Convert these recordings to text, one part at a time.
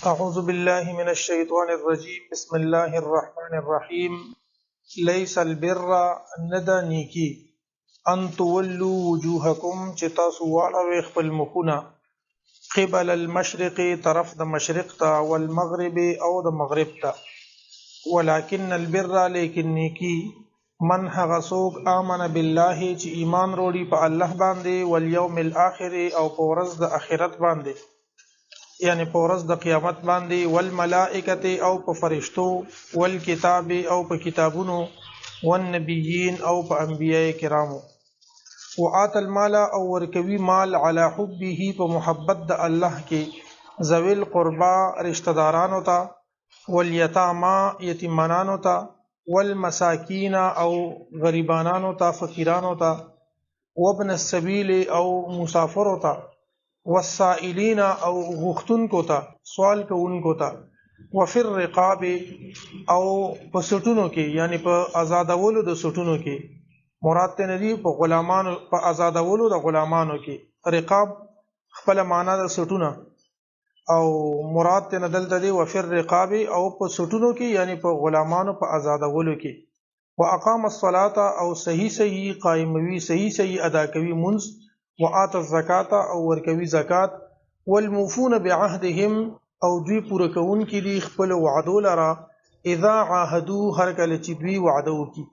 أعوذ بالله من الشيطان الرجيم بسم الله الرحمن الرحيم ليس البر ندا نیکی ان تولوا وجوهکم چې تاسو واړوئ خپل مخونه قبل المشرق طرف د مشرق ته والمغرب او د مغرب ته ولكن البر لیکن نیکی من هغه څوک آمن بالله چې ایمان وروړي په الله باندې والیوم الاخر او په ورځ د آخرت باندې یعنی په ورځ د قیامت باندې والملائکه او په فرشتو والکتاب او په کتابونو والنبیین او په انبیاء کرامو وآت المال او ورکوي مال علی حبه په محبت د الله کې ذوی القربا رشتہ دارانو ته والیتاما یتیمانانو ته والمساکین او غریبانانو ته فقیرانو ته وابن السبیل او مسافرو ته والسائلین او غختونکو ته سوال کوونکو ته وفي الرقاب او په سټونو کې یعنی په آزادولو د سټونو کې مراد ته ندی په غلامانو په آزادولو د غلامانو کې رقاب خپل معنا د سټونه او مراد ته ندلته دی وفي الرقاب او په سټونو کې یعنی په غلامانو په آزادولو کې واقام الصلاه او صحیح قائموي صحیح ادا کوي منځ وآت الزکاة او ورکوي زکات والموفون بعهدهم او دوی پوره کوونکي دي خپل وعدو لرا اذا عاهدوا هر کله چې دوی وعده وکي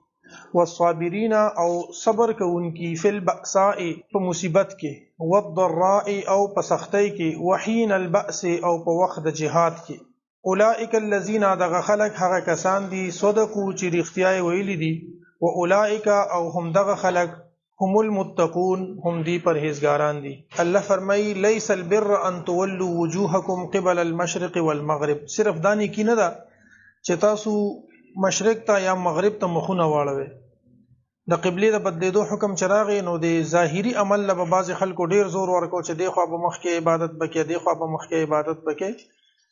والصابرین او صبر کوونکي فی البأساء په مصیبت کې والضراء او په سختۍ کې وحین البأس او په وخت د جهاد کې اولئک الذین دغه خلق هغه کسان دي صدقوا چې رښتیا ویلي دي واولئک او هم دغه خلق هم المتقون هم دی پرهیزګاران دي الله فرمای ليس البر ان تولوا وجوهكم قبل المشرق والمغرب صرف دانی کی نه دا چې تاسو مشرق ته یا مغرب ته مخونه واړوي د قبله د بدلیدو حکم چراغ نو د ظاهری عمل له بعض خلکو ډیر زور ورکو چې دی خو به مخ کې عبادت بکې دی خو به مخ کې عبادت بکې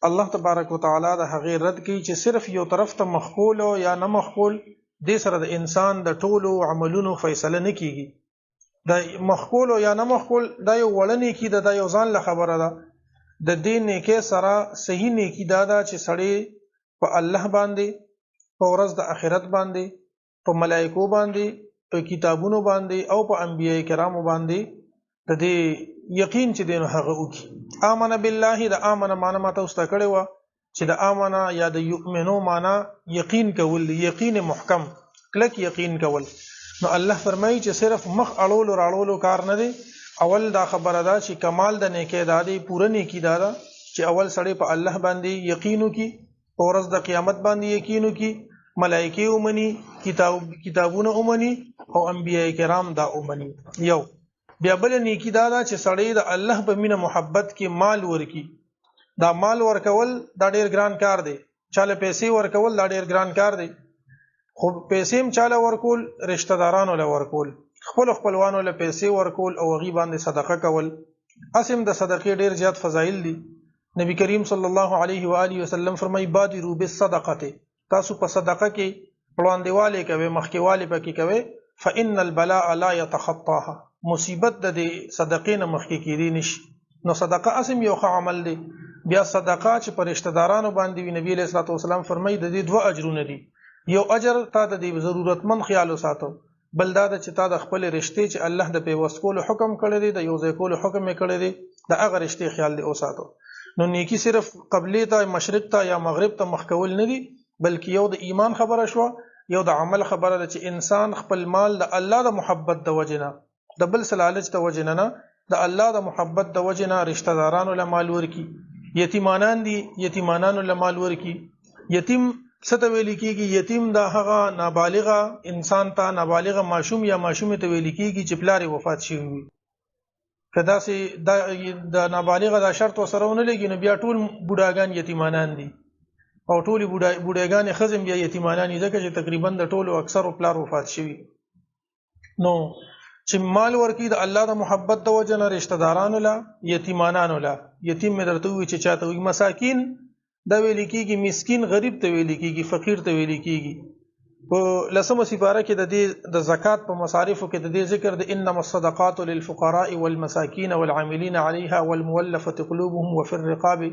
الله تبارک وتعالى د هغه رد کوي چې صرف یو طرف ته مخکول او یا نه مخکول د سره د انسان د ټولو عملونو فیصله نه کیږي د مخکول او یا نه مخکول دا یو وړنې کی د یو ځان له خبره ده د دین نیکه سره صحیح نیکی دا چې سړی په الله باندې په ورځ د آخرت باندې په ملائکو باندې په کتابونو باندې او په انبیاء کرامو باندې د دې یقین چې دین هغه وکي آمن بالله د آمن معنا ماته واست کړي و چې د آمن یا د یؤمنو معنا یقین کول یقین محکم کلک یقین کول نو الله فرمایي چې صرف مخ اړولو راړولو کار نه دی اول دا خبره ده چې کمال د نیکه دادی پوره نیکی دا ده چې اول سړی په الله باندې یقین وکي په ورځ د قیامت باندې یقین وکي ملائکه اومني کتابونه اومني او انبیاء کرام دا اومني یو بیا بل نیکی دا ده چې سړی د الله په مینه محبت کې مال ورکی دا مال ورکول دا ډیر ګران کار دی چاله پیسې ورکول دا ډیر ګران کار دی خو پیسې هم چاله ورکول رشتہ دارانو له ورکول خپلوانو له پیسې ورکول او غي باندې صدقه کول اسیم د صدقې ډیر زیات فضایل دي نبی کریم صلی الله علیه و آله وسلم فرمای بادروا بالصدقه تاسو په صدقه کې وړاندېواله کوي مخکېواله پکې کوي فإن البلاء لا يتخطاها مصیبت د صدقې نه مخکې کېدی نشي نو صدقه اسیم یو ښه عمل دی بیا صدقه چې پر رشتہ دارانو باندې نبی علیہ الصلوۃ والسلام فرمای د دې دوه اجرونه دي یو اجر تا د ضرورتمند خیال وساتو بل دا چې تا د خپل رشتې چې الله د پیوست کولو حکم کړی دی د یو ځای کولو حکم یې کړی دی د هغه رشتې خیال دی وساتو نو نیکی صرف قبله ته مشرق ته یا مغرب ته مخکول نه دی بلکې یو د ایمان خبره شو یو د عمل خبره ده چې انسان خپل مال د الله د محبت د وجنه د بل سلالج د وجنه نه د الله د محبت د وجنه رشتہ دارانو له مال ورکی یتیمانان دي یتیمانانو له مال ورکی یتیم ست ویل کیږي یتیم دا هغه نابالغه انسان ته نابالغه ماشوم یا ماشومه ته ویل کیږي چې پلار وفات شوی وي کدا سي د نابالغه دا شرط وسرهونه لګي نو بیا ټول بوډاګان یتیمانان دي او ټول بوډاګان خزم بیا یتیمانان دي ځکه چې تقریبا د ټولو اکثر پلار وفات شوی نو چې مال ورکی د الله د محبت د وجنه رشتہ دارانو لا یتیمانانو لا یتیم مې درته وی چې چاته وي مساکین دا ویل کېږي مسکین غریب ته ویل کېږي فقیر ته ویل کېږي په لسمه سپاره کې د زکات په مصارفو کې د دې ذکر د انما الصدقات للفقراء والمساکین والعاملین علیها والمولفه قلوبهم وفي الرقاب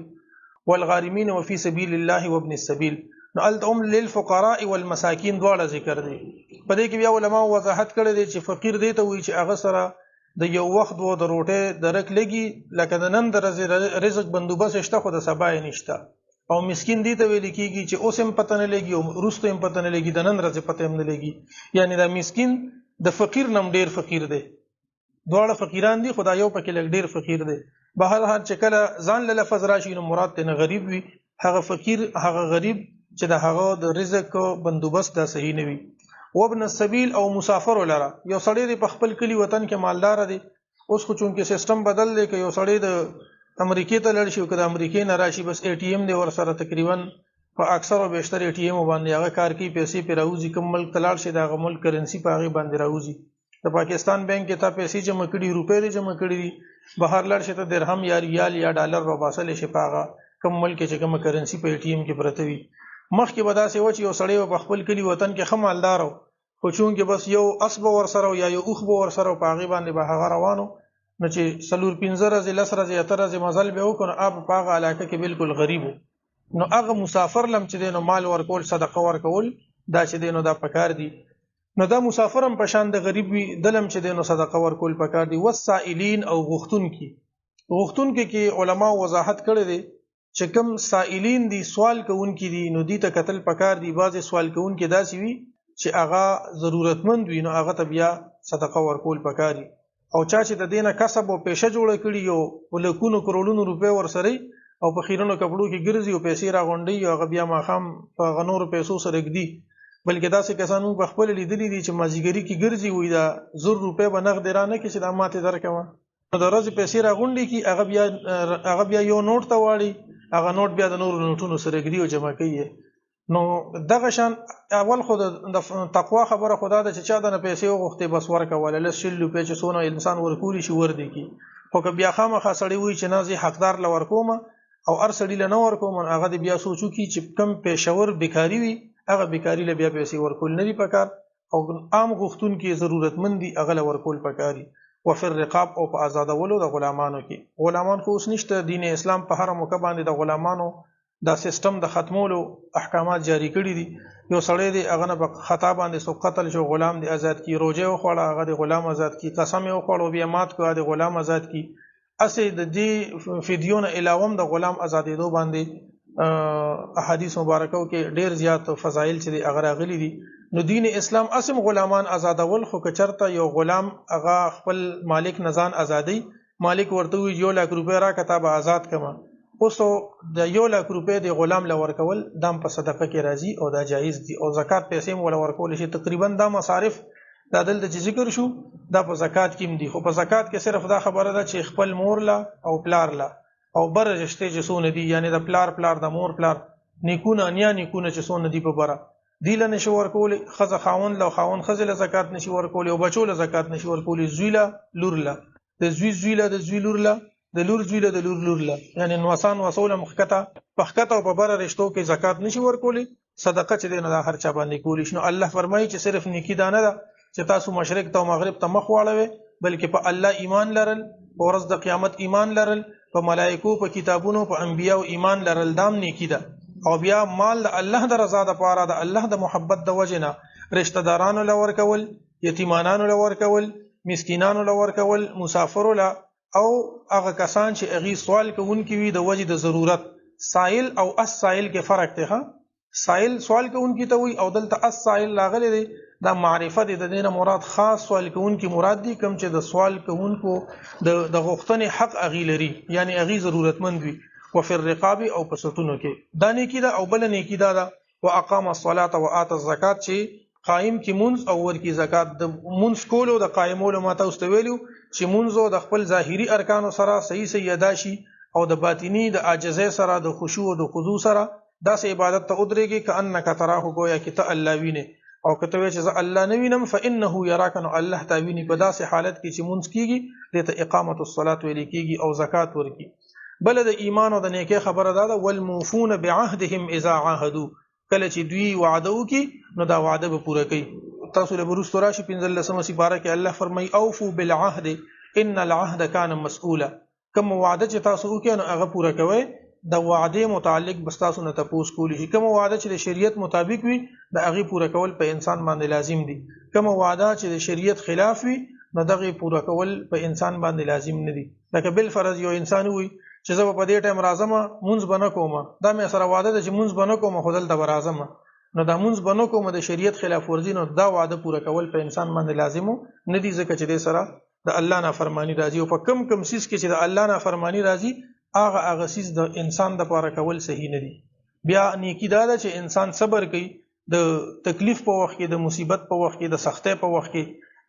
والغارمین وفي سبیل الله وابن السبیل. نو التهم للفقراء والمساکین دواړه ذکر دي. په دې کې بیا علما وضاحت کړی دی چې فقیر دی ته وایي چې هغه سره د یو وخت وو د روټۍ درک لګي، لکه د نن د رزق بندوبست شته خو د سبا یې نشته. او مسکین دی ته ویل کېږي چې اوس هم پته نه لګي او وروسته هم پته نه لګي، د نن ورځې پته هم نه لګي. یعنی دا مسکین د فقیر نم ډیر فقیر دی. دواړه فقیران دي، خو دا یو پکې لږ ډیر فقیر دی. بهر حال چې کله ځان له لفظ راشي نو مراد ته نه غریب وي، هغه فقیر هغه غریب چې د هغه د رزق بندوبست دا صحیح نه وي. وابن السبیل او مسافر ولره، یو سړی په خپل کلی وطن کې مالدار دی. اوس خو چونکې سیستم بدل دی که یو سړی د امریکې ته لړ شي او که د امریکې نه راشي بس اے ټي ایم دی ورسره تقریبا په اکثر او بیشتر اے ټي ایم باندې هغه کار کوي، پیسې پې راوځي، کوم ملک ته لاړ شي د هغه ملک کرنسي په هغې باندې راوځي. د پاکستان بینک کې تا پیسې جمع کړي، روپۍ دې جمع کړي دي، بهر لاړ شي ته درهم یا ریال یا ډالر راوباسلی شي په هغه کوم ملک کې چې کومه کرنسي په اے ټي ایم کې پرته وي. مخکې به داسې و چې یو سړی په خپل کلي وطن کې ښه مالدار و، خو چونکې بس یو اس به ورسره یا یو اوښ به ورسره په هغې باندې به هغه روان و، نو چې 4 5 ورځې 10 ورځې 8 ورځې مزل به وکړو نو هغه په هغه علاقه کې بالکل غریب و. نو هغه مسافر لم چې دی نو مال ورکول صدقه ورکول دا چې دی نو دا پکار دي. نو دا مسافر هم په شان د غریب وي، دلم چې دی نو صدقه ورکول پکار دي. والسائلین او غوښتونکي کې علما وضاحت کړی دی چې کوم سائلین دي سوال کوونکي دي نو دي ته قتل پکار دي. بعضې سوال کوونکي داسې وي چې هغه ضرورتمند وي نو هغه ته بیا صدقه ورکول پکار دي. او چا چې د دې نه کسب او پیشه جوړه کړي یو په لکونو کروڑونو روپۍ ورسره او په خیرنو کپړو کې ګرځي او پیسې راغونډوي او هغه بیا ماښام په هغه نورو پیسو سره ږدي. بلکې داسې کسان موږ په خپله لیدلي دي چې مازدیګري کې ګرځي وایي دا 100 روپۍ به نغدې رانه کړي چې دا ماتې درکوه، نو د ورځې پیسې راغونډې کړي، هغه بیا یو نوټ ته واړي، هغه نوټ بیا د نورو نوټونو سره ږدي او جمع کوي. نو دغه شان اول خو د تقوا خبره خدا ده چې چا دنه پیسې وغوښتې بس ورکوله، لس شل روپۍ چې څونه انسان ورکولی شي ورده کړي. خو که بیا خامخا سړی وایي چې نه زه حقدار له ورکومه او هر سړي له نه ورکوم، هغه د بیا سوچ وکړي چې کم پیشور بیکاري وي هغه بیکاري له بیا پیسې ورکول نه دي پکار، او عام غوښتونکي ضرورتمند دي هغه له ورکول پکار دي. وفي الرقاب او په آزادولو د غلامانو کې. غلامان خو اوس نشته، دین اسلام په هره موقع باندې د غلامانو دا سیستم د ختمولو احکامات جاری کړي دي. یو سړی دی هغه نه په خطا باندې څوک قتل شو غلام دی آزاد کی، روژه وخوړه هغه د غلام آزاد کی، قسم یې وخوړ بیا مات کړه د غلام آزاد کی. اسې د دې فدیو نه علاوه د غلام آزادېدو باندې احادیث مبارکو کې ډیر زیات فضایل چې دی هغه راغلي دي. نو دین اسلام اسم غلامان آزادول، خو که چرته یو غلام هغه خپل مالک نه ځان ازادي، مالک ورته وي 1 لک روپۍ را کتاب آزاد کما، اوس د 1 لک روپۍ د غلام له ورکول دام په صدقه کې راځي او دا جایز دي. او زکات پیسې هم ولا ورکول شي. تقریبا دا مصارف دا دلته چې ذکر شو دا په زکات کې هم دي، خو په زکات کې صرف دا خبره ده چې خپل مور لا او پلار لا او بر رشته چې څونه دي، یعنی د پلار د مور پلار نیکونه انیا نیکونه چې څونه دي په بره دی له نشي ورکول، خزه خاون له خاون خزه له زکات نشي ورکول او بچو له زکات نشي ورکول، زوی له لور له د زوی له د زوی لور له د لور زوی له د لور له، یعنی نوسان وصول مخکته پخکته او په بره رشتو کې زکات نشي ورکول. صدقه چې دی نه دا هر چا باندې کولی شي. نو الله فرمایي چې صرف نیکی دا نه ده چې تاسو مشرق ته او مغرب ته مخ واړوي، بلکې په الله ایمان لرل، په ورځ د قیامت ایمان لرل، په ملائکو، په کتابونو، په انبیاء ایمان لرل دام نیکی ده. او بیا مال د الله د رضا د پاره د الله د محبت د وجنه رشتہ دارانو لور کول، یتیمانانو لور کول، مسکینانو لور کول، مسافرو له، او هغه کسان چې اغي سوال کوونکی وي د وجې د ضرورت. سائل او اس سائل کې فرق دی. ها سائل سوال کوونکی ته وي او دلته اس سائل لاغلی دی، دا معرفت دی. د دینه مراد خاص سوال کوونکی مراد دی، کم چې د سوال کوونکو د غوښتنې حق اغي لري، یعنی اغي ضرورتمند وي. وفي الرقاب او پسټونو کې دا نیکی ده. او بل نیکی دا ده واقام الصلاه واتى الزکات، چې قائم کی منځ او ور کی زکات. د منځ کولو د قائمولو ماته واستویلو چې منځ د خپل ظاهری ارکانو سره صحیح ادا شي او د باطینی د عاجزۍ سره د خشوع او د خضوع سره داسې عبادت ته ودرېږي کأنک تراه، گویا کې ته الله وینې، او کته وی چې زه الله نه وینم فانه یراک، نو الله تا ویني. په داسې حالت کې چې منځ کیږي دته اقامت الصلاه ویل کیږي او زکات ورکی. بل د ایمان او د نیکی خبره ده والموفون بعهدهم اذا عاهدوا، کله چې دوی وعده وکي نو دا وعده به پوره کوي. تاسو له برستو راشي 15 سپاره کې الله فرمایي اوفوا بالعهد ان العهد كان مسؤولا. کوم وعده چې تاسو وکي نو هغه پوره کوئ، د وعده متعلق بس تاسو نه تاسو کولی شي. کوم وعده چې د شریعت مطابق وي د هغه پوره کول په انسان باندې لازم دي. کوم وعده چې د شریعت خلاف وي نو دغه پوره کول په انسان باندې لازم نه دي. لکه بل فرض یو انسان وي چې زه په دې ټایم راځم مونږ بنه کوم، دا مې سره وعده ده چې مونږ بنه کوم خدل د راځم، نو دا مونږ بنه کوم د شریعت خلاف ورزي، نو دا وعده پوره کول په انسان باندې لازم نه دي، ځکه چې د سره د الله نافرمانی راځي. او په کم سیس کې چې د الله نافرمانی راځي هغه سیس د انسان د پاره کول صحیح نه دي. بیا نیکی دا ده چې انسان صبر کوي د تکلیف په وخت کې، د مصیبت په وخت کې، د سختۍ په وخت کې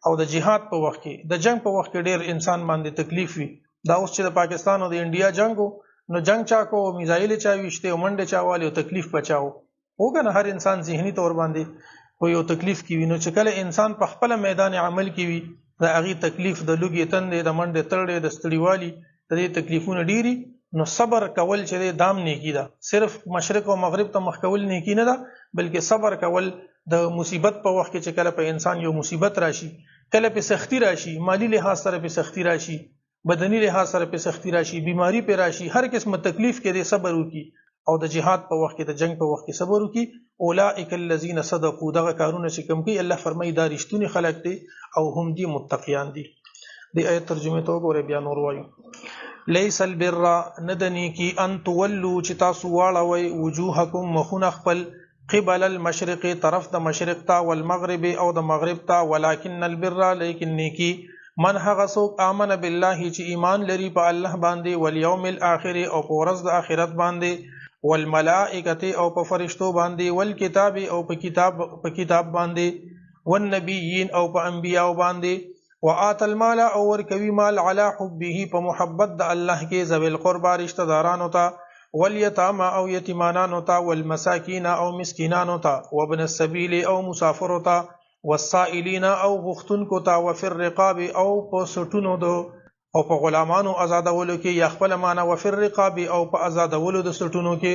او د جهاد په وخت کې، د جنگ په وخت کې ډیر انسان باندې تکلیف وي. دا اوس چې د پاکستان او د انډیا جنگو نو جنگ چا کو، میزایل چا وشته او منډه چا والی او تکلیف بچاو وګنه هر انسان ذهني تور باندې خو یو تکلیف کی وینو چې کله انسان په خپل میدان عمل کې وي د هغه تکلیف د لوګي تندې د منډه تړلې د ستړیوالي د دې تکلیفونو ډيري، نو صبر کول چې دام نیکی ده. صرف مشرق او مغرب ته مخ کول نیکی نه ده، بلکې صبر کول د مصیبت په وخت کې چې کله په انسان یو مصیبت راشي، کله په سختی راشي، مالی لحاظ سره په سختی راشي، بدني لحاظ سره په سختی راشي، بیماری په راشي، هر قسمه تکلیف کې د صبر وکي او د جهاد په وخت کې د جنگ په وخت کې صبر وکي. اولئک الذین صدقوا، دغه کارونه چې کوم کوي الله فرمایي دا رښتونی خلک دي او هم دي متقیان دي. د آیت ترجمه ته وګورئ بیا نور وایو. لیس البر ندنی کی ان تولوا چې تاسو واړوي وجوهکم مخونه خپل قبل المشرق طرف د مشرق ته والمغرب او د مغرب ته، ولکن البر لیکن نیکی من هغه څوک آمن بالله چې ایمان لري په الله باندې، والیوم الاخر او په ورځ د آخرت باندې، والملائکه او په فرشتو باندې، والکتاب او په کتاب باندې، والنبیین او په انبیاء باندې، وآت المال او ورکوي مال علی حبه په محبت د الله کې، ذوی القربى رشتہ دارانو ته، والیتاما او یتیمانانو ته، والمساکین او مسکینانو ته، وابن السبیل او مسافرو ته، والسائلین او غختونکو ته، وفي الرقاب او په سټونو دو او په غلامانو آزادولو کې، یا خپل معنا وفي الرقاب او په آزادولو د سټونو کې،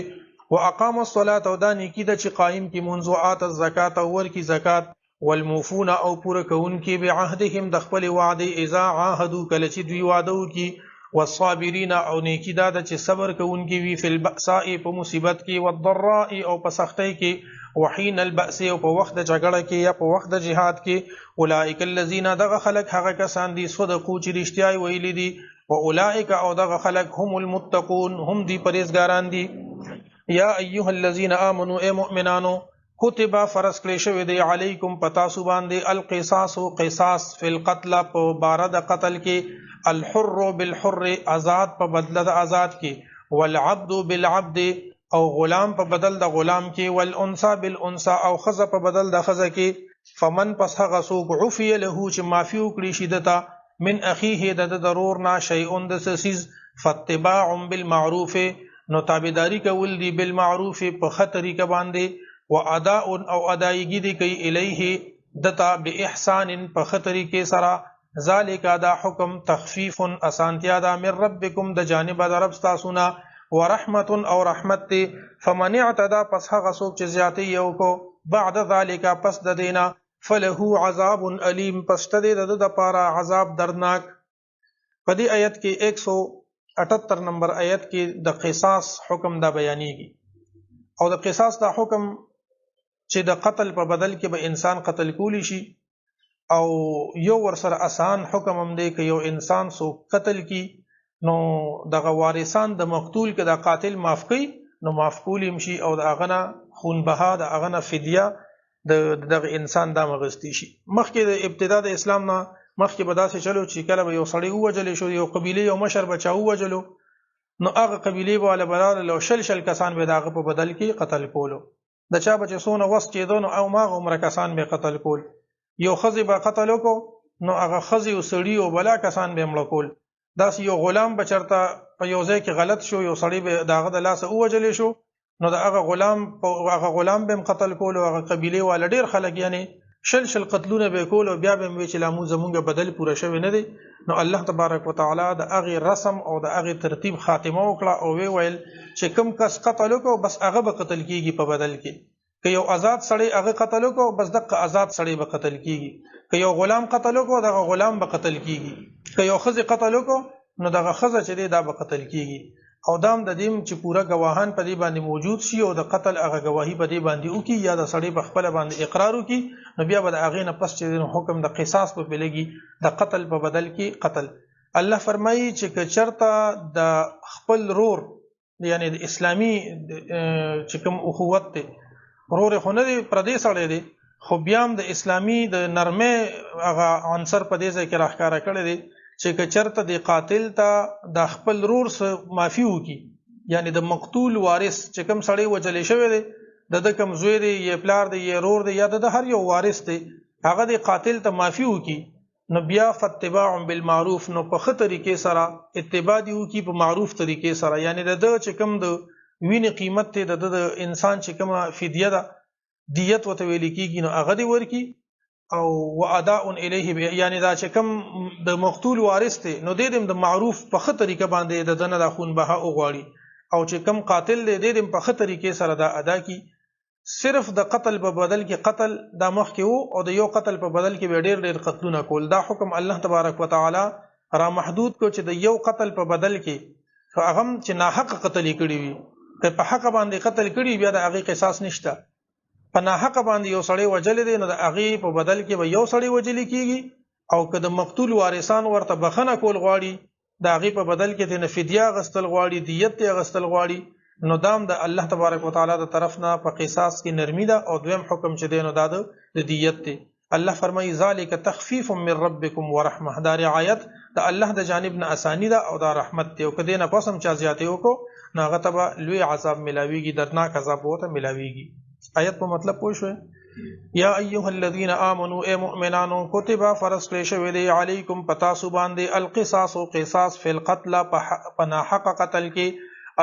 واقام الصلاة او دا نیکی ده چې قائم کی منځ، وآت الزکات او ورکی زکات، والموفون او پوره کون کی بعهدهم د خپل وعده، اذا عاهدوا کله چې دوی وعده وکي، والصابرین او نیکی دا چې صبر کون کی وی فی البأساء په مصیبت کې، والضراء او په سختۍ کې، وحین البأس او په وخت د جګړه کې یا په وخت د جهاد کې. اولئک الذین دغه خلق هغه کسان دي صدقوا چې رښتیا ویلي دي، واولئک او دغه خلق هم المتقون هم دي پرهیزګاران دي. یا ایها الذین آمنوا ای مؤمنانو، کتبا فرض کړی شوی دی علیکم پتا سو باندې القصاص قصاص فی القتل په بار د قتل کې، الحر بالحر آزاد په بدله د آزاد کې، والعبد بالعبد او غلام په بدل د غلام کې، والانثى بالانثى او خزه په بدل د خزه کې. فمن پس هغه څوک عفی له چې معفی وکړي شي دته من اخیه د ضرور نه شیء د سیز، فاتباع بالمعروف نو تابعداری کول دی بالمعروف په ښه طریقه باندې، واداء او ادایګی دی کوي الیه دتا باحسان په ښه طریقې سره، ذالک دا حکم تخفیف اسانتیا دا من ربکم د جانب د رب تاسو نه، ورحمت او رحمت تی. فمن اعتدى پس هغه څوک چې زیاتی یو کو بعد ذالک پس د دینا، فله عذاب علیم پس د د پارا عذاب دردناک. په دې آیت کې 178 نمبر آیت کې د قصاص حکم دا بیانېږي، او د قصاص دا حکم چې د قتل په بدل کې به انسان قتل کولی شي، او یو ورسره آسان حکم هم دی که یو انسان سو قتل کی نو دغه وارثان د مقتول کې د قاتل معاف کوي نو معاف کولی شي، او د اغنه خون بها د اغنه فدیه دغه انسان دا مغستی شي. مخکې د ابتدا د اسلام نه مخکې به داسې چلو چې کله به یو سړی ووجلی شو، یو قبیله یو مشر بچا ووجلو، نو هغه قبیله والا بلار له شل کسان به دغه په بدل کې قتل کولو، د چا بچ سونه وس کېدو نو او ما عمر کسان به قتل کول، یو خزی به قتل وکړو نو هغه خزی او سړی او بلا کسان به مړ کول. داس یو غلام بچرته په یو ځای کې غلط شو، یو سړی به داغه د لاس اوجلې شو نو دا هغه غلام به قتل کول، او هغه قبیله والا ډیر خلک یعنی شل قتلونه به کول، او بیا به وی چې لامو زمونږ بدل پوره شوی نه دی. نو الله تبارک وتعالى د هغه رسم او د هغه ترتیب خاتمه وکړه، او وی ویل چې کم کس قتل وکړو بس هغه به قتل کیږي په بدل کې، که یو آزاد سړی هغه قتل وکړو بس دغه آزاد سړی به قتل کیږي، که یو غلام قتل وکړو دغه غلام به قتل کیږي، که یو خزی قتل وکړو نو دغه خزه چې دی دا به قتل کیږي. او دام د دیم چې پورا گواهان په دې باندې موجود شي او د قتل هغه گواهی په دې باندې وکي یا د سړی په خپل باندې اقرار وکي نو بیا به د هغې نه پس چې حکم د قصاص په لګي د قتل په بدل کې قتل. الله فرمایي چې که چرته د خپل رور یعنی د اسلامی چې کوم اخوت دی رور خو نه دی پردی سړی دی خو بیا هم د اسلامی د نرمه هغه عنصر په دې ځای کې راښکاره کړی دی چې که چرته د قاتل ته د خپل رور څخه معافي وکي یعنی د مقتول وارث چې کوم سړی وجلې شوی دی د کوم زوی دی یا پلار دی یا رور دی یا د هر یو وارث دی هغه د قاتل ته معافي وکي نو بیا فتباع بالمعروف نو په ښه طریقې سره اتباع دی وکي په معروف طریقې سره یعنی د چې کوم د وینې قیمت دی د انسان چې کومه فدیه ده دیت ورته ویل کېږي نو هغه دی ورکي او واداء الیه یعنی دا چې کوم د مقتول وارث دی نو د معروف په ښه طریقه باندې د دنه د خون بها وغواړي او چې کوم قاتل دی د په ښه طریقې سره دا ادا کی صرف د قتل په بدل کې قتل دا مخکې وو او د یو قتل په بدل کې ډېر ډېر قتلونه کول دا حکم الله تبارک وتعالى را محدود کو چې د یو قتل په بدل کې هغه چې ناحق قتل کړي وي که په حق باندې قتل کړي بیا د هغې قصاص نشته په ناحق باندې یو سړی وجلی دی نو د هغې په بدل کې به یو سړی وجلی کېږي او که د مقتول وارثان ورته بخښنه کول غواړي د هغې په بدل کې ترې نه فدیه اخیستل غواړي دیت یې اخیستل غواړي نو دام د الله تبارک وتعالی د طرف نه په قصاص کې نرمي ده او دویم حکم چې دی نو دا د دیت دی. الله فرمایي ذالک تخفیف من ربکم ورحمه دا رعایت د الله د جانب نه اسانی ده او دا رحمت دی او که دې نه پس هم چا زیاتې وکړو نو هغه ته به لوی عذاب ملاویږي دردناک عذاب ورته ملاویږي. آیت په مطلب پوه شوئ یا ایها الذین آمنوا ای مؤمنانو کتب فرض کړی شوی دی علیکم پتاسو باندې القصاص قصاص فی القتل په ناحق قتل کې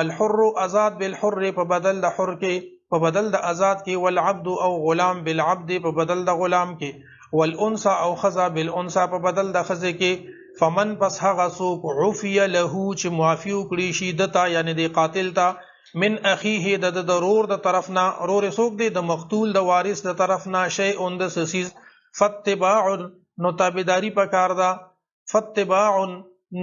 الحر آزاد بالحر په بدل د حر کې په بدل د آزاد کې والعبد او غلام بالعبد په بدل د غلام کې والانثى او خذا بالانثى په بدل د خذ کې فمن پس هغه څوک عفی له چې معافی وکړي شي دتا یعنی د قاتل ته من اخیه د ضرور د طرف نه رور څوک دی د مقتول د وارث د طرف نه شی اون د سیز فتباع نو تابعداری پکار دا فتباع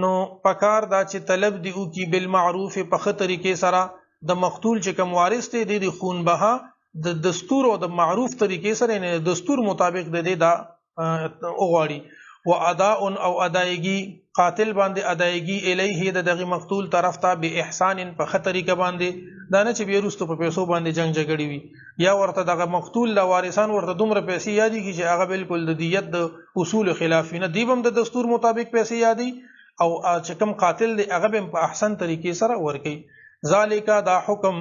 نو پکار دا چې طلب دی او کی بالمعروف په ښه طریقې سره د مقتول چې کوم وارث دی د خون بها د دستور او د معروف طریقې سره نه دستور مطابق د دې دا اوغاړي و اداء او ادایگی قاتل باندې ادایگی الیه د دغه مقتول طرف ته به احسان په ښه طریقه باندې دا نه چې بیرستو په پیسو باندې جنگ جګړی وي یا ورته دغه مقتول لا وارثان ورته دومره پیسې یادي کی چې هغه بالکل د دیت د اصول خلاف نه دیوم د دستور مطابق پیسې یادي او چې کوم قاتل دی هغه به په احسن طریقې سره ورکي. ذالک دا حکم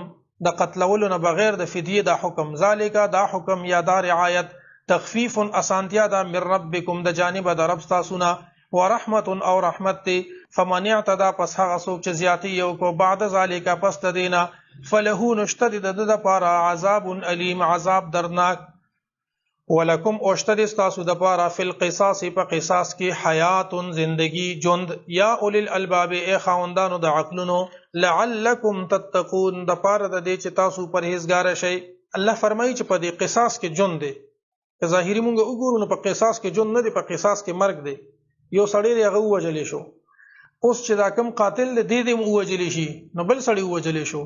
د قتلولو نه بغیر د فدیه دا حکم ذالک دا حکم یا دا رعایت تخفیف اسانتیا دا من ربکم د جانب د رب تاسو نه ورحمت او رحمت تی فمن اعتدى پس هغه څوک چې زیاتی یو کو بعد ذالک پس تدینا فله نشتد د پاره عذاب الیم عذاب درناک ولکم اوشتد استاسو د پاره فی القصاص په قصاص کې حیات زندگی جند یا اول الالباب ای خاوندانو د عقلونو لعلکم تتقون د پاره د دې چې تاسو پرهیزګار شئ. الله فرمایي چې په دې قصاص کې جند دی که ظاهری مونږ وګورو نو په قصاص کې جند نه دی په قصاص کې مرګ دی یو سړی دی هغه وجلې شو اوس چې دا کم قاتل دی دې وجلې شي نو بل سړی وجلې شو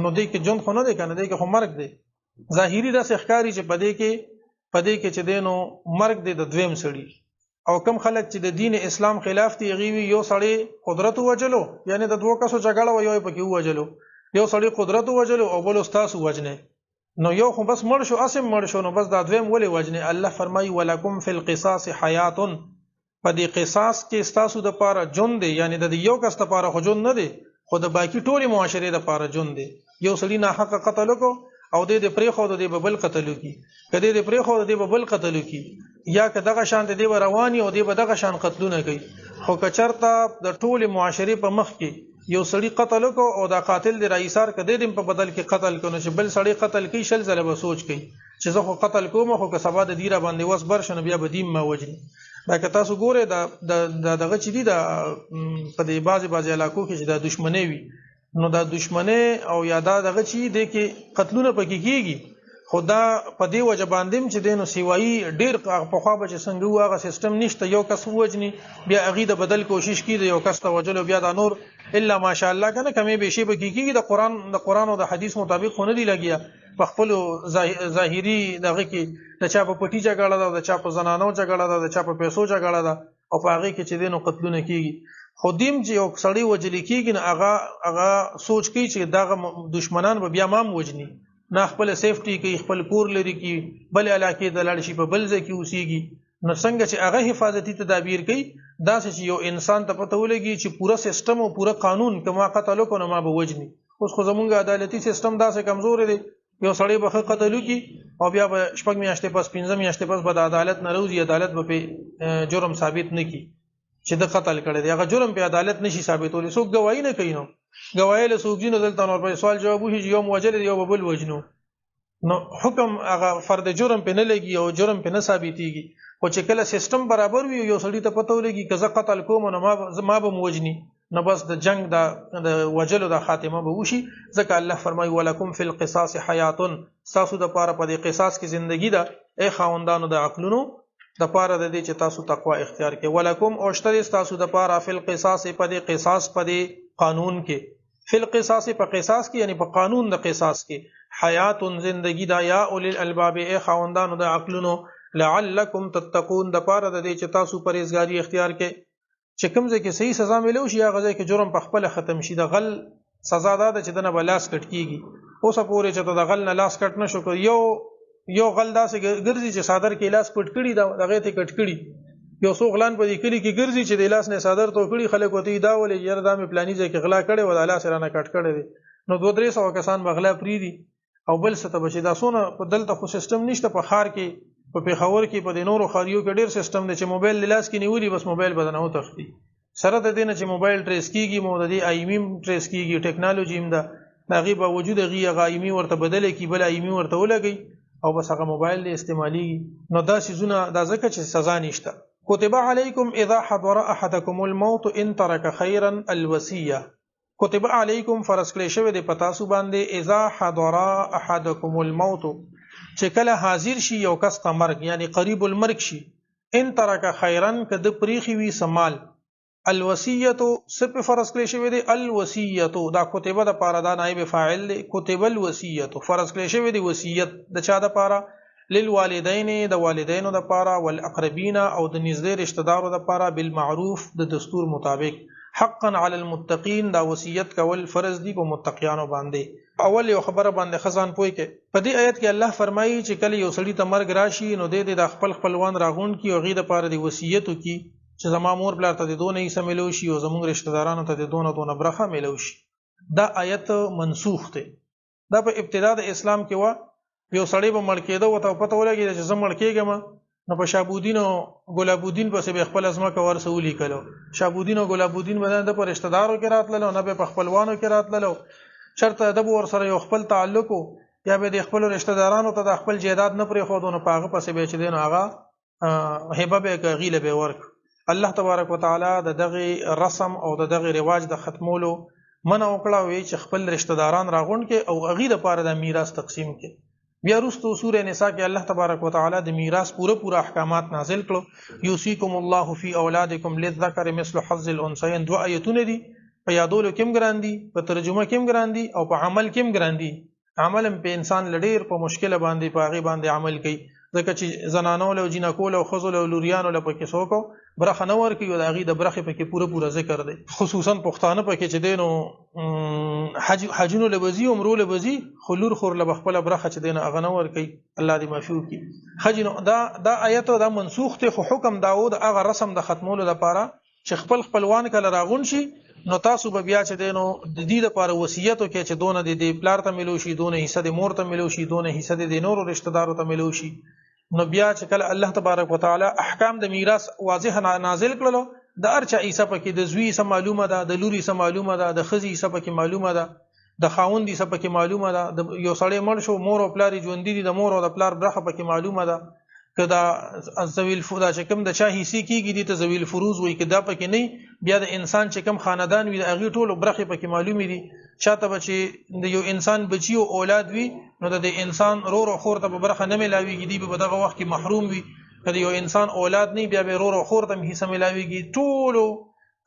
نو دې کې جند خو نه دی کنه دې کې خو مرګ دی ظاهری دا ښکاری چې پدې کې چې دینو مرګ دی د دویم سړی او کم خلک چې د دین اسلام خلاف دی غوي یو سړی قدرت وجلو یعنی د دوه کسو جګړه و یو پکې وجلو یو سړی قدرت وجلو او بل استاد وجنه نو یو خو بس مړ شو اسم مړ شو نو بس دا دویم ولې وجنه. الله فرمایي ولکم فی القصاص حیات په دې قصاص کې استاسو د پاره جون دی یعنی د یو کس د پاره خو جون نه دی خو د باقی ټولي معاشره د پاره جون دی. یو سړی نه حق قتل کو او د پرې خو د ببل قتل کی کدی د پرې خو د ببل قتل کی یا که دغه شان د رواني او د دغه شان قتلونه کوي خو کچرتا د ټول معاشري په مخ کې یو سړی قتل کو او دا قاتل د رئیسار کدی د په بدل کې قتل کنه چې بل سړی قتل کی شل زله به سوچ کوي چې زه خو قتل کوم خو که سبا د دیره باندې وس برشنه بیا بدیم ما وجني دا که تاسو ګوره د دغه چي دي د په دې بعضي علاقو کې چې د دشمنی وي نو دا دشمنی او یادا دغه چی دی کې قتلونه پکې کیږي خدا په دې وجه باندې چې دینو سیوایی ډیر په خوا به څنګه واغه سیستم نشته یو کس وجني بیا اغه د بدل کوشش کیږي یو کس ته وجلو بیا د نور الا ماشاءالله کنه کمی به شی به کیږي د قران او د حدیث مطابق خو نه دی لګیا په خپل ظاهری دغه کې د چا په پټی جګړه ده د چا په زنانو جګړه ده د چا په پیسو جګړه ده او په هغه کې چې دینو قتلونه کیږي خودیم چې یو سړی وجل کیږي نه هغه سوچ کوي چې دغه دشمنان به بیا مام وجني نه خپل سیفټي کوي خپل کور لري کی بل علاقې د لړ شي په بل ځای کې اوسېږي نو څنګه چې هغه حفاظتي تدابیر کوي دا چې یو انسان ته پته ولګي چې پورا سیستم او پورا قانون کما قتل کو نه ما به وجني اوس خو زمونږ عدالتي سیستم دا څه کمزور دی یو سړی به قتل کی او بیا به شپږ میاشتې پس 15 میاشتې پس به عدالت نه روزي عدالت به جرم ثابت نه کی چې د قتل کړي دی هغه جرم په عدالت نشي ثابتول څوک گواہی نه کوي نو گواہی له څوک جنو دلته نور په سوال جواب وشي یو موجل دی یو بل وجنو نو حکم هغه فرد جرم په نه لګي او جرم په نه ثابتيږي خو چې کله سیستم برابر وي یو سړی ته پته ولګي کزه قتل کوم نو ما به موجني نو بس د جنگ د وجلو د خاتمه به وشي ځکه الله فرمایي ولکم فی القصاص حیات تاسو د پاره په دې قصاص کې ژوندۍ ده ای خاوندانو د عقلونو د پاره د دې چې تاسو تقوا اختیار کړئ ولکم اوشتری تاسو د پاره فی القصاص په دې قصاص په دې قانون کې فی القصاص په قصاص کې یعنی په قانون د قصاص کې حیات زندگی دا یا اول الالباب ای خاوندانو د عقلونو لعلکم تتقون د پاره د دې چې تاسو پرهیزګاری اختیار کړئ چې کوم ځای کې صحیح سزا ملو شي هغه ځای کې جرم په خپل ختم شي د غل سزا ده چې دنه بلاس کټ کیږي اوس پورې چې د غل نه لاس کټ نشو کو یو غل داسې ګرځي چې صادر کې لاس پټ کړي دا دغه ته کټ کړي یو څو غلان په دې کلی کې ګرځي چې د لاس نه صادر تو کړي خلک وته دا ولې یره د پلاني ځای کې غلا کړي و د لاس رانه کټ کړي نو 2-300 کسان بغلا پری دي او بل څه ته بشي دا سونه په دلته خو سیستم نشته په خار کې په پیښور کې په نورو خاریو کې ډیر سیستم دی چې موبایل لاس کې نیولي بس موبایل بدنه او تختی سره د دې نه چې موبایل ټریس کیږي مو د دې ایمیم ټریس کیږي ټیکنالوژي هم دا غیبه وجود غایمی ورته بدل کی بل ایمی ورته ولګي او بس هغه موبایل له استعمالي نو دا سيزونه دا ځکه چې سزا نشته كتب عليكم اذا حضر احدكم الموت ان ترك خيرا الوصيه كتب عليكم فرض کړی شوی د پتا سو باندې اذا حضر احدكم الموت چې کله حاضر شي یو کس ته مرګ یعنی قریب المرګ شي ان ترك خيرا کد پریخي وی سمال الوصیت سپ فرض کړی شوی دی الوصیت دا کتبه د پاره دا نائب فاعل دی کتب الوصیت فرض کړی شوی دی وصیت د چا د پاره للوالدین د والدینو د پاره والاقربین او د نږدې رشتہ دارو د پاره بالمعروف د دستور مطابق حقا علی المتقین دا وصیت کول فرض دی په متقیانو باندې اول یو خبره باندې خزان پوي کې په دې آیت کې الله فرمایي چې کله یو سړی ته مرګ راشي نو د خپل خپلوان راغون کی او غي د پاره دی وصیت کی چې زما مور بلار ته د دونه یې سملو شي او زموږ رشتہ دارانو ته د دونه برخه ملو شي دا آیت منسوخ ده دا په ابتدا د اسلام کې و یو سړی به مړ کېده او ته پته ولګي چې زه مړ کېږم نو په شابودین او ګلابودین پسې به خپل ازمکه ورسولي کلو شابودین او ګلابودین باندې د پر رشتہ دارو کې راتللو نه په خپلوانو کې راتللو شرط ادب ور سره یو خپل تعلق یا به د خپل رشتہ دارانو ته د خپل جیداد نه پرې خودونه پاغه پسې به چې دین هغه هبه به غیله به ورک الله تبارک وتعالى د دغه رسم او د دغه رواج د ختمولو منع وکړه وی چې خپل رشتہ داران راغونډ کې او غیر لپاره د میراث تقسیم کې بیا وروسته سوره نساء کې الله تبارک وتعالى د میراث پوره احکامات نازل کړو یوصیکم الله فی اولادکم للذکر مثل حظ الانثیین دو آیتونه دي په یادولو کې ګراندي په ترجمه کې ګراندي او په عمل کې ګراندي عمل په انسان لډیر په مشکل باندې په هغه باندې عمل کوي ځکه چې زنانو له جنکو له خزو له لوریانو له پکې سوکو برخه نه ورکي او د هغه د برخه پکې پوره ذکر دی خصوصا پښتانه پکې چې دینو حجونو لبزي عمرو لبزي خلور خور له خپل برخه چې دینو هغه نه ورکي الله دې معفو کړي حجنو دا آیت دا منسوخ ته خو حکم داود هغه رسم د ختمولو لپاره چې خپلوان کله راغون شي نو تاسو به بیا چې دینو د دې لپاره وصیت وکړي چې دونه د پلار ته ملو شي دونه حصہ د مور ته ملو شي دونه حصہ د نورو رشتہ دارو ته ملو شي نو بیا چې کله الله تبارک وتعالى احکام د میراث واضح نازل کړلو د ارچا عیسی پکې د زوی سم معلومه ده د لوري سم معلومه ده د خزي سم پکې معلومه ده د خاوند سم پکې معلومه ده د یو سړی مړ شو مور او پلار ژوند دي د مور او د پلار برخه پکې معلومه ده کدا ذویل فروض چې کوم د چا حصے کیږي دي ته ذویل فروض وي کدا پکې نه بیا د انسان چې کوم خاندان وي د اغه ټولو برخه پکې معلومي دي چاته بچي د یو انسان بچي او اولاد وي نو د انسان رور او خور ته به برخه نه ملاويږي، دی به دغه وخت کې محروم وي. کله یو انسان اولاد نه بیا به رور او خور ته حصہ ملاويږي.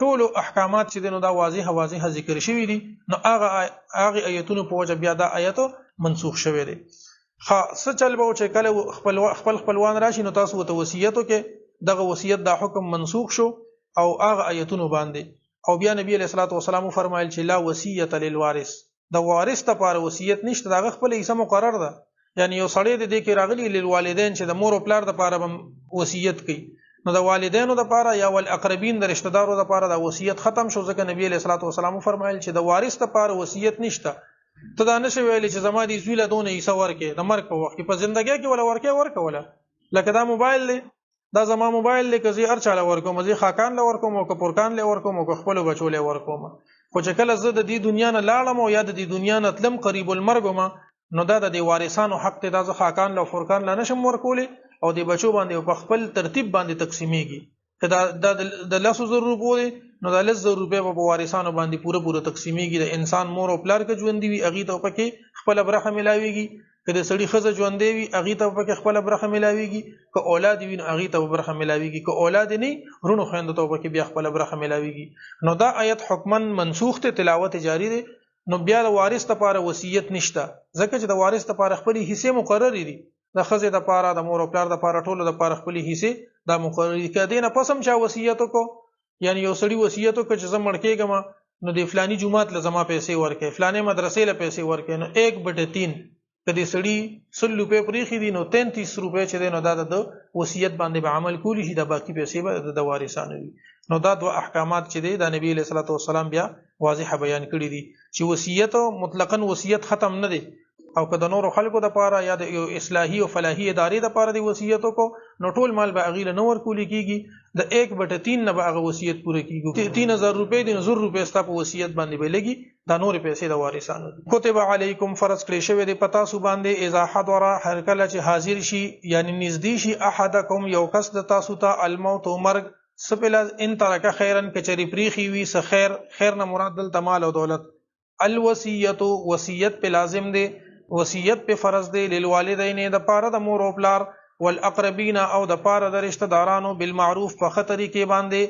ټولو احکامات چې نو دا واضح ذکر شوی دي. نو هغه آیتونو په وجه بیا دا آیت منسوخ شوی دی. څه چل به چې کله خپلوان راشي نو تاسو ته وصیتو کې دغه وصیت دا حکم منسوخ شو او هغه آیتونو باندې. او بیا نبی علیہ الصلوۃ والسلام فرمایل چې لا وصیت للوارث، د وارث لپاره وصیت نشته، دغه خپل حصہ مقرر ده. یعنی یو سړی د دې کې راغلی للوالدین چې د مور او پلار لپاره وصیت کوي، نو د والدینو لپاره یا والاقربین د رشتہ دارو لپاره د وصیت ختم شو. ځکه نبی علیہ الصلوۃ والسلام فرمایل چې د وارث لپاره وصیت نشته. ته دا نشي ویلی چې زما دي زوی له دونه حصہ ورکې د مرګ په وخت کې، په ژوندۍ کې ولا ورکوله. لکه دا موبایل دی، دا زما موبایل دی، که زه هر چا له ورکوم، زه خاکان له ورکوم او که پورکان له ورکوم او که خپلو بچو له ورکوم. خو چې کله زه د دې دنیا نه لاړم او یا د دې دنیا نه تلم قریب المرګ ما، نو دا د وارثانو حق دی، دا زه خاکان له پورکان له نشم ورکولی او د بچو باندې په خپل ترتیب باندې تقسیمیږي. که دا د 100,000 روپو دی نو د 100,000 روپے په وارثانو باندې پوره تقسیمیږي. د انسان مور او پلار کې ژوند دی هغه ته پکې خپل برخه ملاويږي، که د سړي خزه ژوند دی هغه ته پکې خپل برخه ملاويږي، که اولاد وي هغه ته برخه ملاويږي، که اولاد نه رونو خويندو ته پکې بیا خپل برخه ملاويږي. نو دا آیت حکمن منسوخ ته، تلاوت جاری دی. نو بیا د وارث لپاره وصیت نشته، ځکه چې د وارث لپاره خپل حصے مقرر دي. د خزه د لپاره، د مور او پلار د لپاره، ټولو د لپاره خپل حصے دا مقرر دي. کله نه پسم چا وصیت کو، یعنی یو سړي وصیت کو چې زه مړ کېږم نو د فلانی جمعات له زما پیسې ورکې، فلانه مدرسې له پیسې ورکې، نو 1/3 کدي سړي 100 روپے پریخي دي نو 33 روپے چې دی نو دا د وصیت باندې به عمل کولی شي، د باقی پیسې به د وارثانو وي. نو دا دوه احکامات چې دی د نبی صلی الله علیه وسلم بیا واضح بیان کړی دي چې وصیت مطلقاً وصیت ختم نه دی. او که د نور خلکو د پاره یا د یو اصلاحي او فلاحي ادارې د پاره دی وصیتو کو، نو ټول مال به اغیله نو ورکول کیږي، د 1/3 نه به هغه وصیت پوره کیږي. 3000 روپے دي، 100 روپے ستا په وصیت باندې به لګي، دا نور پیسې د وارثانو دي. کتب علیکم، فرض کړی شوی دی پتا سو باندې، اذا حضر، هر کله چې حاضر شي یعنی نږدې شي، احدکم یو کس د تاسو ته، الموت مرګ، سپلا ان ترک خیرن، کچری پریخي وی س خیر نه مراد دل مال او دولت. الوصیت، وصیت په لازم دی، وصیت په فرض دی، للوالدین د پاره د مور او پلار، والاقربین او د پاره د رشتہ دارانو، بالمعروف په خطرې کې باندې،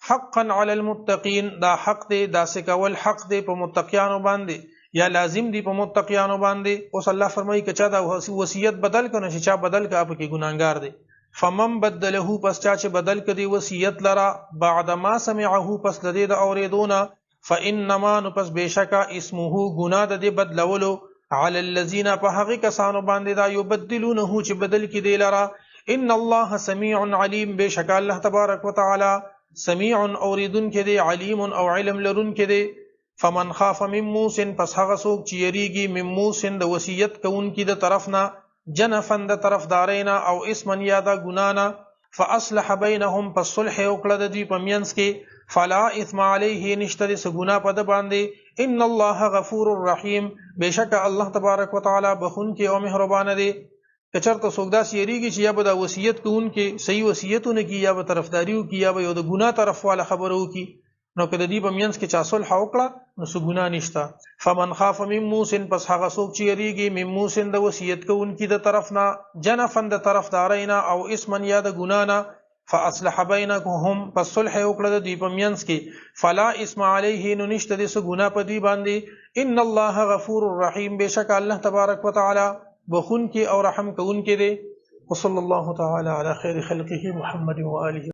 حقا علی المتقین، دا حق دی، دا سکول حق دی په متقیانو باندې یا لازم دی په متقیانو باندې. اوس الله فرمایي که چا دا وصیت بدل کنه، چې چا بدل کا په کې ګناګار دی. فمن بدله، پس چا چې بدل کړي وصیت لرا، بعد ما سمعه، پس د دې د اوریدونه، فانما، نو پس بشکا، اسمه، ګناه د دې بدلولو، علی الذین، په هغه کسانو باندې دا یبدلونه چې بدل کی دی لرا. ان الله سمیع علیم، بشک الله تبارک وتعالى سمیع اوریدن کې دی، علیم او علم لرون کې دی. فمن خاف من موس، پس هغه څوک چې یریږي، من موس د وصیت کوونکی د طرفنا، جنفن د طرفدارینا، او اسمن یا د ګنانا، فاصلح بینهم، پس صلح وکړه د دوی په منځ کې، فلا اثم علیه، نشته د ګناه په د باندې. ان الله غفور الرحیم، بشک الله تبارک وتعالى بخون کې او مهربان دی. کچرته څوک دا سیریږي چې یا به د وصیت کوونکې صحیح وصیتونه کی، یا به طرفداریو کی، یا به یو د ګناه طرف والا خبرو کی، نو که د دې په منځ کې چا صلح وکړه نو څه ګناه نشته. فمن خاف من موس، پس هغه څوک چې یریږي، من موس د وصیت کوونکي د طرفنا، جنفن د طرفدارینا، او اسمن یا د ګنانا، فاصلح بینکهم، پس صلح وکړه د دوی په منځ کې، فلا اسم علیه، نو نشته د څه ګناه په دوی باندې. ان الله غفور الرحیم، بشک الله تبارک وتعالى بخون کې او رحم کوونکی دی. وصلی الله تعالی علی خیر خلقه محمد و آله.